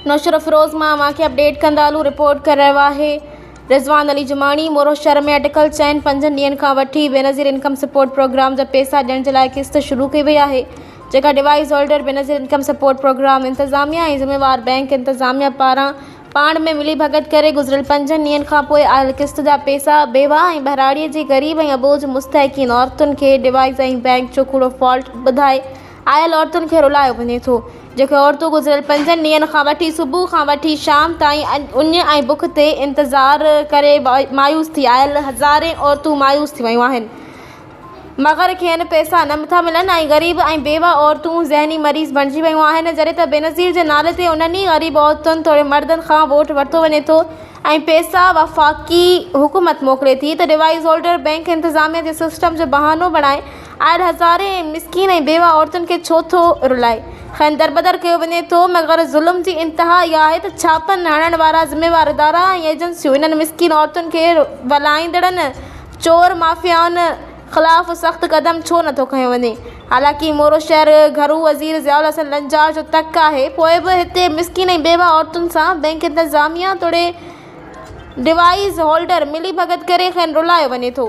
नौशर फ़िरोज़ मां के update कंदालू report कर रहा है रिज़वान अली जुमानी। मोरो शहर में अटकल चैन 5 ॾींहनि खां वठी बेनज़ीर इनकम सपोर्ट प्रोग्राम जा पैसा ॾियण जे लाइ किस्त शुरू कई वई आहे, जेका device holder Benazir income support programme इंतज़ामिया ऐं ज़िम्मेवार बैंक इंतज़ामिया पारां पाण में मिली भगत करे गुज़िरियल 5 ॾींहनि खां पोइ आयल किस्त जा पैसा बेवा ऐं बहिराड़ीअ जी ग़रीब ऐं अबोझ मुस्तहिक़ीन औरतुनि खे डिवाइस ऐं बैंक जो कूड़ो फॉल्ट ॿुधाए आयल औरतुनि खे रुलायो वञे थो। जेके औरतूं गुज़िरियल 5 ॾींहनि खां वठी सुबुह खां वठी शाम ताईं उञ ऐं बुख ते इंतज़ार करे मायूस थी आयल हज़ारे औरतूं मायूस थी वियूं आहिनि। मगर खेनि पैसा न था मिलनि ऐं ग़रीब ऐं बेवा औरतूं ज़हनी मरीज़ बणिजी वियूं आहिनि। जॾहिं त बेनज़ीर जे नाले ते उन्हनि ग़रीब औरतुनि थोरे मर्दनि खां वोट वरितो वञे थो ऐं पैसा वफ़ाक़ी हुकूमत मोकिले थी, त डिवाइस होल्डर बैंक इंतज़ामिया जे सिस्टम जो बहानो बणाए आयल हज़ारे मिसकीन ऐं बेवा औरतुनि खे छो थो रुलाए। खैर दरबदर कयो वञे थो, मगर ज़ुल्म जी इंतहा इहा आहे त छापनि हणण वारा ज़िम्मेवार इदारा ऐं एजेंसियूं इन्हनि मिसकीन औरतुनि खे वलाईंदड़नि चोर माफ़ियाउनि ख़िलाफ़ सख़्त क़दम छो नथो खयो वञे। हालांकि मोरो शहर घरू वज़ीर ज़ियाउल हसन लंजार जो तक आहे, पोइ बि हिते मिसकीन ऐं बेवा औरतुनि सां बैंक इंतज़ामिया तोड़े डिवाइस होल्डर मिली भगत करे खैर रुलायो वञे थो।